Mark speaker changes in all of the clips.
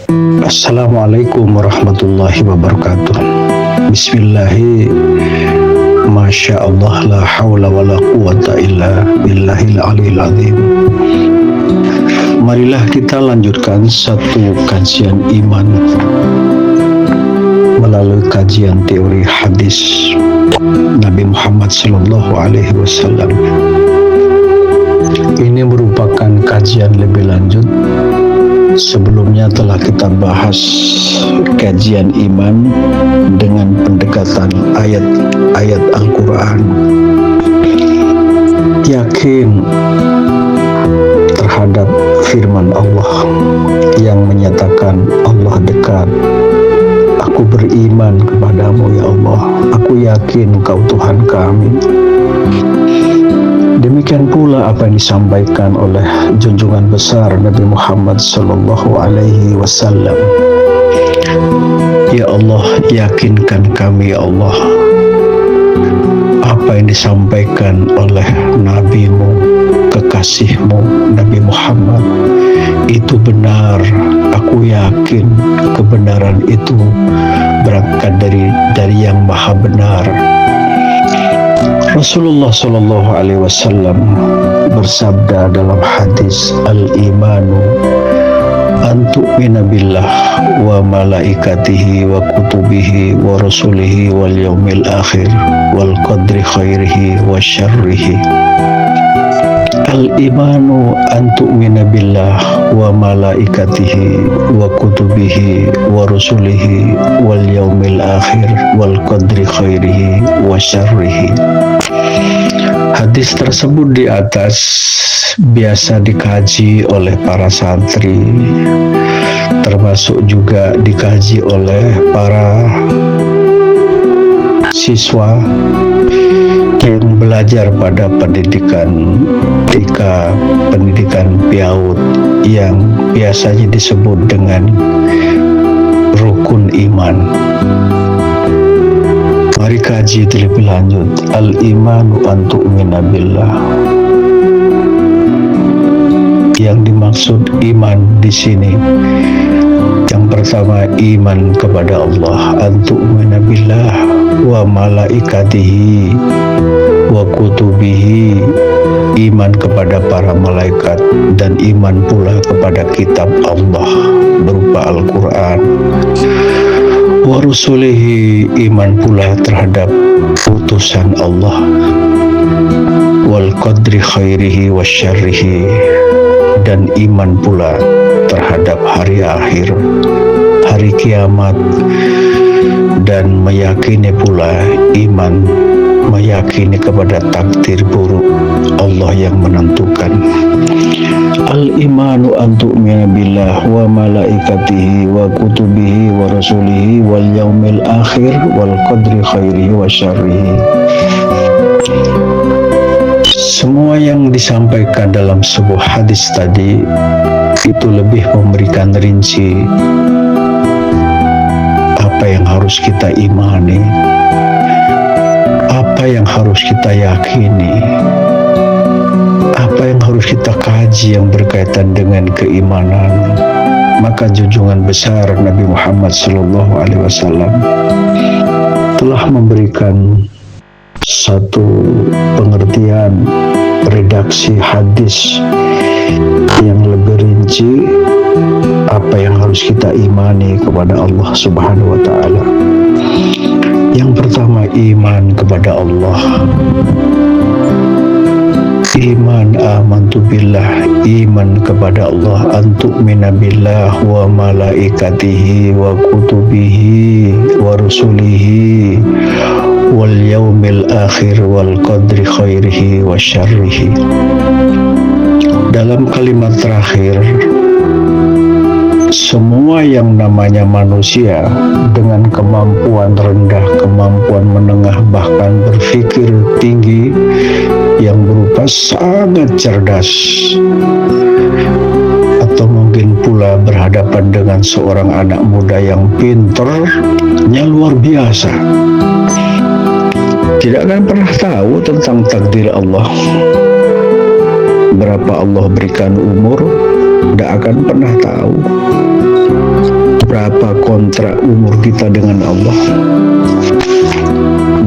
Speaker 1: Assalamualaikum warahmatullahi wabarakatuh. Bismillahi, Masya Allah, la hawla wa la quwata illa billahil aliyil azim. Marilah kita lanjutkan satu kajian iman melalui kajian teori hadis Nabi Muhammad Sallallahu Alaihi Wasallam. Ini merupakan kajian lebih lanjut. Sebelumnya telah kita bahas kajian iman dengan pendekatan ayat-ayat Al-Quran. Yakin terhadap firman Allah yang menyatakan Allah dekat. Aku beriman kepadamu ya Allah. Aku yakin Engkau Tuhan kami. Demikian pula apa yang disampaikan oleh junjungan besar Nabi Muhammad Sallallahu Alaihi Wasallam. Ya Allah, yakinkan kami ya Allah, apa yang disampaikan oleh Nabi-Mu, kekasih-Mu Nabi Muhammad itu benar. Aku yakin kebenaran itu berangkat dari yang maha benar. Rasulullah Sallallahu Alaihi Wasallam bersabda dalam hadis, al-imanu an tu'mina billah wa malaikatihi wa kutubihi wa rasulihi wal yaumil akhir wal qadri khairihi wa syarrihi. Al-imanu an tu'mina billah wa malaikatihi wa kutubihi wa rusulihi wal yaumil akhir wal qadri khairihi wa syarrihi. Hadis tersebut di atas biasa dikaji oleh para santri, termasuk juga dikaji oleh para siswa yang belajar pada pendidikan PAUD yang biasanya disebut dengan rukun iman. Mari kaji terlebih lanjut. Al-imanu an tu'mina billah. Yang dimaksud iman di sini, yang pertama iman kepada Allah, an tu'mina billah wa malaikatihi wa kutubihi, iman kepada para malaikat dan iman pula kepada kitab Allah berupa Al-Quran. Wa rusulihi, iman pula terhadap utusan Allah. Wal qadri khairihi wa syarrihi, dan iman pula terhadap hari akhir, hari kiamat, dan meyakini pula iman meyakini kepada takdir buruk Allah yang menentukan. Al-imanu an tu'mina billah wa malaikatihi wa kutubihi wa rasulihi wal yaumil akhir wal qadri khairihi wa syarrihi. Semua yang disampaikan dalam sebuah hadis tadi itu lebih memberikan rinci apa yang harus kita imani, apa yang harus kita yakini, apa yang harus kita kaji yang berkaitan dengan keimanan. Maka junjungan besar Nabi Muhammad Sallallahu Alaihi Wasallam telah memberikan satu pengertian redaksi hadis yang lebih rinci apa yang harus kita imani kepada Allah Subhanahu wa Ta'ala. Yang pertama, iman kepada Allah. Iman amantu billah, iman kepada Allah, antu'mina billah wa malaikatihi wa kutubihi wa rusulihi wal yaumil akhir wal qadri khairihi wa syarrihi. Dalam kalimat terakhir, semua yang namanya manusia dengan kemampuan rendah, kemampuan menengah, bahkan berpikir tinggi yang berupa sangat cerdas, atau mungkin pula berhadapan dengan seorang anak muda yang pinternya luar biasa, tidak akan pernah tahu tentang takdir Allah. Berapa Allah berikan umur, tidak akan pernah tahu. kontrak umur kita dengan Allah,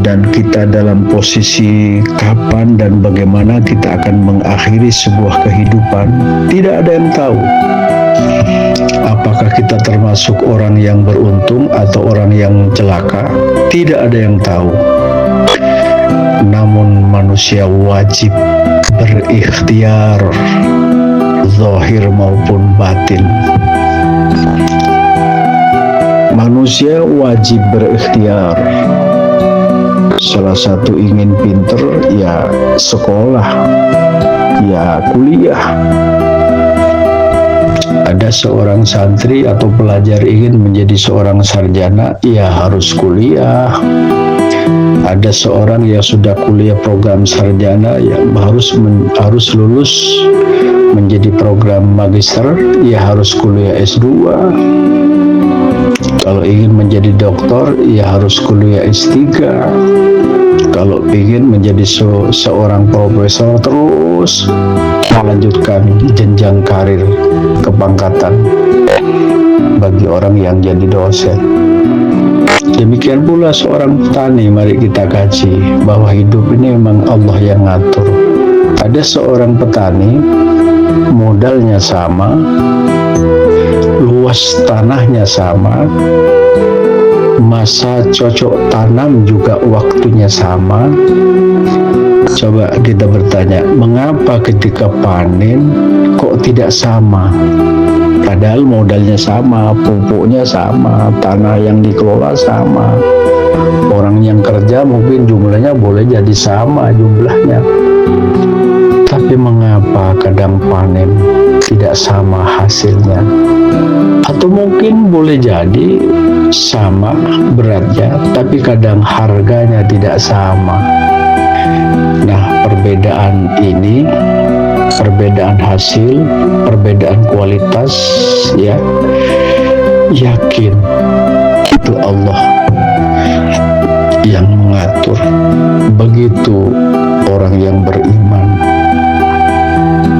Speaker 1: dan kita dalam posisi kapan dan bagaimana kita akan mengakhiri sebuah kehidupan, tidak ada yang tahu. Apakah kita termasuk orang yang beruntung atau orang yang celaka? Tidak ada yang tahu. Namun manusia wajib berikhtiar, zahir maupun batin. Manusia wajib berikhtiar. Salah satu ingin pinter, ya sekolah, ya kuliah. Ada seorang santri atau pelajar ingin menjadi seorang sarjana, ya harus kuliah. Ada seorang yang sudah kuliah program sarjana, ya harus lulus menjadi program magister, ya harus kuliah S2. Kalau ingin menjadi doktor, ya harus kuliah S3. Kalau ingin menjadi seorang profesor, terus melanjutkan jenjang karir kepangkatan bagi orang yang jadi dosen. Demikian pula seorang petani, mari kita kaji bahwa hidup ini memang Allah yang ngatur. Ada seorang petani, modalnya sama, luas tanahnya sama, masa cocok tanam juga waktunya sama. Coba kita bertanya, mengapa ketika panen kok tidak sama? Padahal modalnya sama, pupuknya sama, tanah yang dikelola sama, orang yang kerja mungkin jumlahnya boleh jadi sama jumlahnya. Tapi mengapa kadang panen tidak sama hasilnya? Atau mungkin boleh jadi sama beratnya, tapi kadang harganya tidak sama. Nah, perbedaan ini, perbedaan hasil, perbedaan kualitas, ya, yakin itu Allah yang mengatur. Begitu orang yang beriman.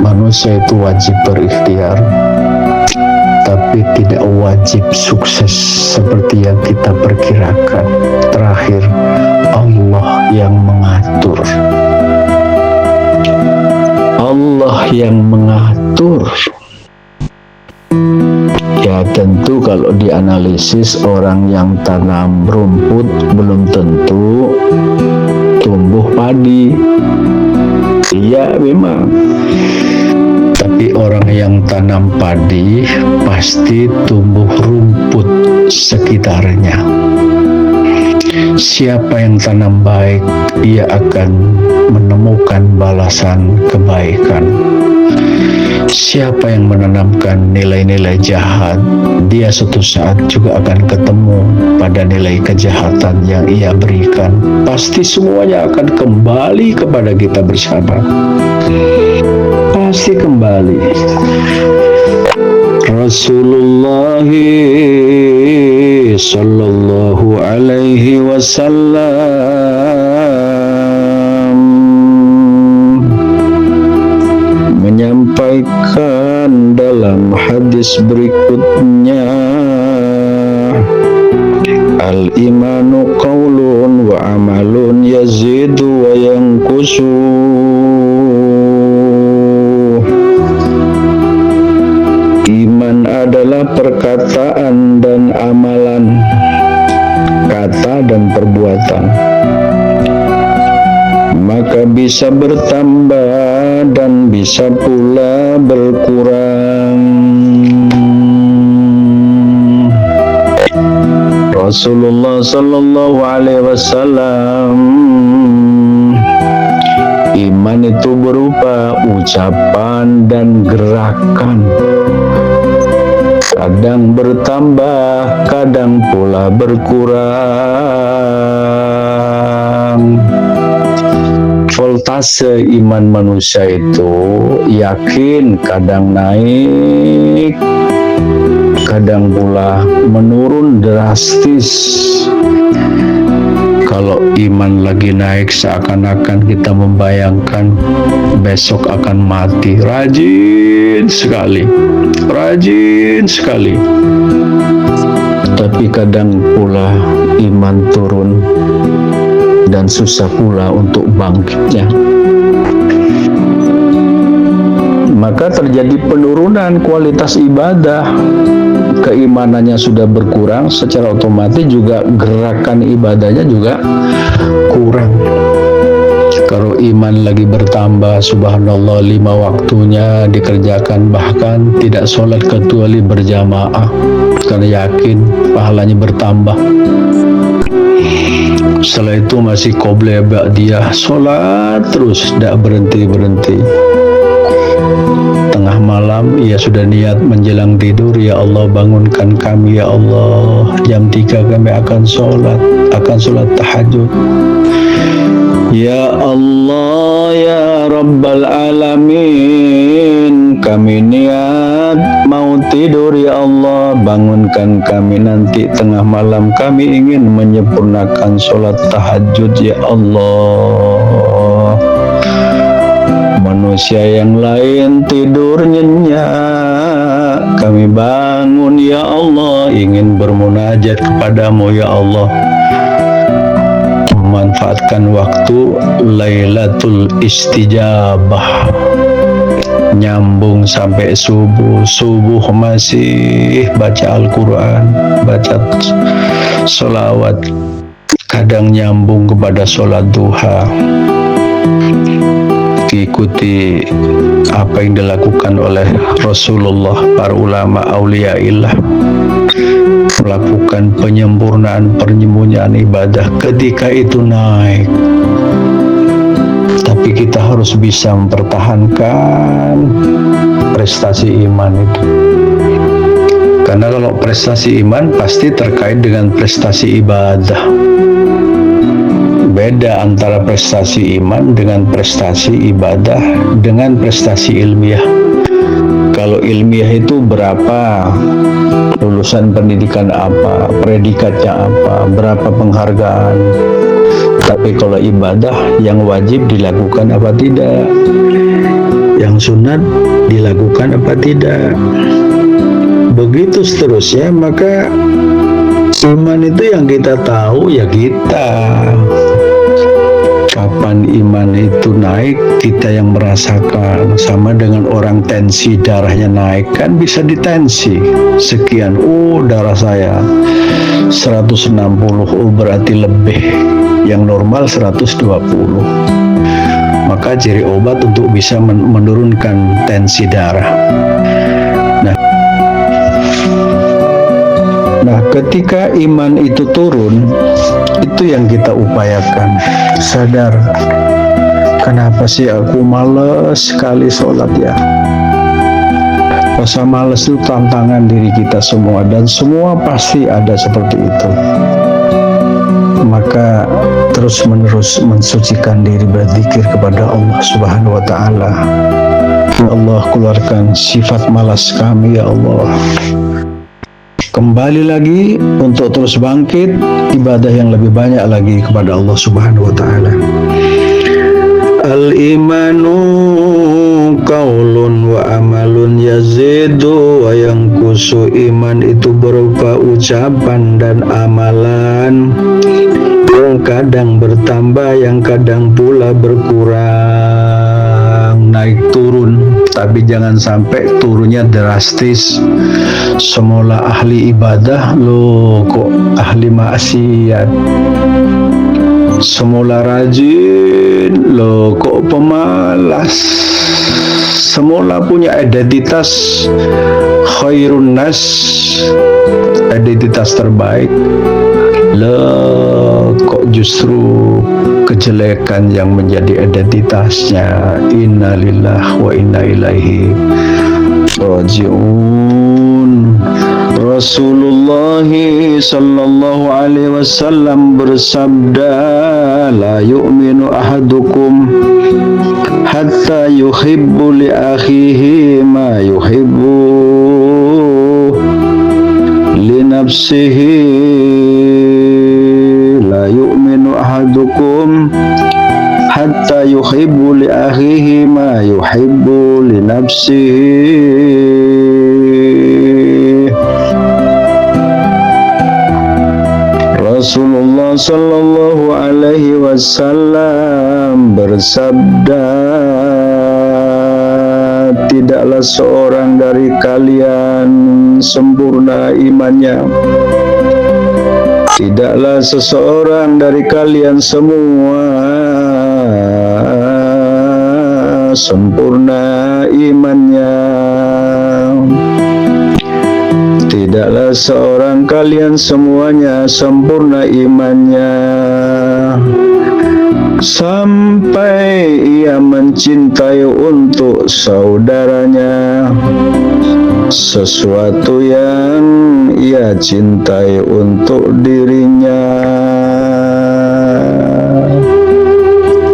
Speaker 1: Manusia itu wajib berikhtiar, tapi tidak wajib sukses seperti yang kita perkirakan. Terakhir, Allah yang mengatur. Allah yang mengatur. Ya tentu kalau dianalisis orang yang tanam rumput belum tentu tumbuh padi. Iya memang. Tapi orang yang tanam padi pasti tumbuh rumput sekitarnya. Siapa yang tanam baik, ia akan menemukan balasan kebaikan. Siapa yang menanamkan nilai-nilai jahat, dia suatu saat juga akan ketemu pada nilai kejahatan yang ia berikan. Pasti semuanya akan kembali kepada kita bersama. Pasti kembali. Rasulullah sallallahu alaihi wasallam menyampaikan dalam hadis berikutnya, al-imanu qaulun wa amalun yazidu wa yanqusu. Iman adalah perkataan dan amalan, kata dan perbuatan, maka bisa bertambah dan bisa pula berkurang. Rasulullah sallallahu alaihi wasallam, iman itu berupa ucapan dan gerakan, kadang bertambah, kadang pula berkurang. Voltase iman manusia itu yakin kadang naik, kadang pula menurun drastis. Kalau iman lagi naik, seakan-akan kita membayangkan besok akan mati. Rajin sekali, rajin sekali. Tapi kadang pula iman turun dan susah pula untuk bangkitnya. Maka terjadi penurunan kualitas ibadah, keimanannya sudah berkurang, secara otomatis juga gerakan ibadahnya juga kurang. Kalau iman lagi bertambah, subhanallah, 5 waktunya dikerjakan, bahkan tidak sholat kecuali berjamaah karena yakin pahalanya bertambah. Setelah itu masih qobliyah ba'diyah, sholat terus, tidak berhenti-berhenti. Tengah malam ia sudah niat menjelang tidur, ya Allah bangunkan kami, ya Allah jam 3 kami akan sholat tahajud. Ya Allah ya Rabbal Alamin, kami niat mau tidur, ya Allah bangunkan kami, nanti tengah malam kami ingin menyempurnakan sholat tahajud, ya Allah. Manusia yang lain tidur nyenyak, kami bangun, ya Allah ingin bermunajat kepadamu, ya Allah. Memanfaatkan waktu Lailatul Istijabah, nyambung sampai subuh masih baca Al-Quran, baca sholawat, kadang nyambung kepada sholat duha. Ikuti apa yang dilakukan oleh Rasulullah, para ulama auliyaillah, melakukan penyempurnaan ibadah, ketika itu naik. Tapi kita harus bisa mempertahankan prestasi iman itu, karena kalau prestasi iman pasti terkait dengan prestasi ibadah. Beda antara prestasi iman dengan prestasi ibadah dengan prestasi ilmiah. Kalau ilmiah itu berapa, lulusan pendidikan apa, predikatnya apa, berapa penghargaan. Tapi kalau ibadah, yang wajib dilakukan apa tidak, yang sunat dilakukan apa tidak, begitu seterusnya. Maka iman itu yang kita tahu ya kita. Kapan iman itu naik, kita yang merasakan. Sama dengan orang tensi darahnya naik, kan bisa ditensi sekian, darah saya 160, berarti lebih, yang normal 120. Maka ciri obat untuk bisa menurunkan tensi darah. Nah, ketika iman itu turun, itu yang kita upayakan. Sadar, kenapa sih aku males sekali sholat ya? Rasa males itu tantangan diri kita semua, dan semua pasti ada seperti itu. Maka terus menerus mensucikan diri, berzikir kepada Allah Subhanahu wa Ta'ala. Ya Allah, keluarkan sifat malas kami, ya Allah. Kembali lagi untuk terus bangkit, ibadah yang lebih banyak lagi kepada Allah Subhanahu wa Ta'ala. Al-imanu qaulun wa amalun yazidu wa yanqusu. Iman itu berupa ucapan dan amalan, yang kadang bertambah, yang kadang pula berkurang, naik turun. Tapi jangan sampai turunnya drastis. Semula ahli ibadah, loh kok ahli maksiat. Semula rajin, loh kok pemalas. Semula punya identitas khairun nas, identitas terbaik, loh kok justru kejelekan yang menjadi identitasnya. Inna lillahi wa inna ilaihi raji'un. Rasulullah sallallahu alaihi wasallam bersabda, la yu'minu ahadukum hatta yuhibbu li akhihi ma yuhibbu li nafsihi. La yu'minu ahadukum hatta yuhibbu li akhihi ma yuhibbu li nafsihi. Rasulullah sallallahu alaihi wasallam bersabda, tidaklah seorang dari kalian sempurna imannya, tidaklah seseorang dari kalian semua sempurna imannya, tidaklah seorang kalian semuanya sempurna imannya sampai ia mencintai untuk saudaranya sesuatu yang ia cintai untuk dirinya.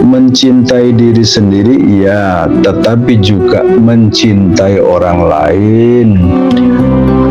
Speaker 1: Mencintai diri sendiri iya, tetapi juga mencintai orang lain.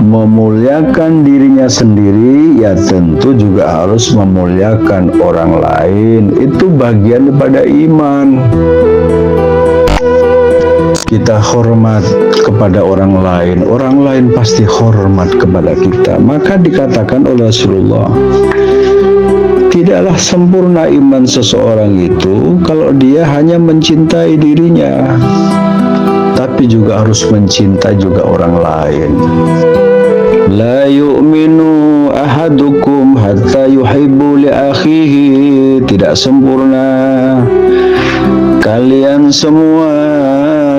Speaker 1: Memuliakan dirinya sendiri ya tentu juga harus memuliakan orang lain. Itu bagian daripada iman. Kita hormat kepada orang lain pasti hormat kepada kita. Maka dikatakan oleh Rasulullah, tidaklah sempurna iman seseorang itu kalau dia hanya mencintai dirinya, tapi juga harus mencintai juga orang lain. La yu'minu ahadukum hatta yuhibbu li akhihi. Tidak sempurna kalian semua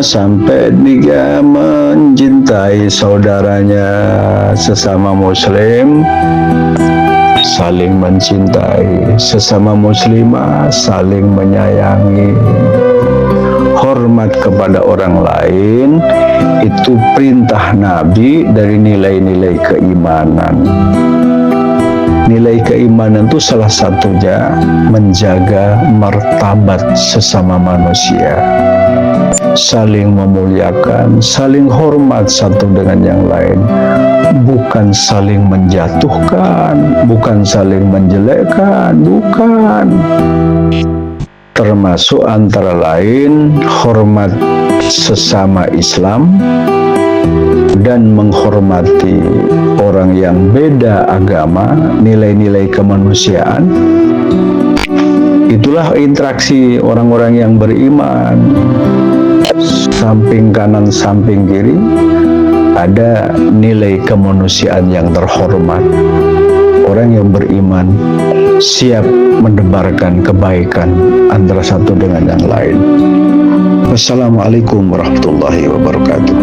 Speaker 1: sampai dia mencintai saudaranya sesama muslim, saling mencintai, sesama muslimah saling menyayangi. Hormat kepada orang lain itu perintah Nabi dari nilai-nilai keimanan. Nilai keimanan itu salah satunya menjaga martabat sesama manusia, saling memuliakan, saling hormat satu dengan yang lain, bukan saling menjatuhkan, bukan saling menjelekkan, bukan. Termasuk antara lain hormat sesama Islam dan menghormati orang yang beda agama, nilai-nilai kemanusiaan. Itulah interaksi orang-orang yang beriman. Samping kanan, samping kiri ada nilai kemanusiaan yang terhormat. Orang yang beriman siap mendebarkan kebaikan antara satu dengan yang lain. Wassalamualaikum warahmatullahi wabarakatuh.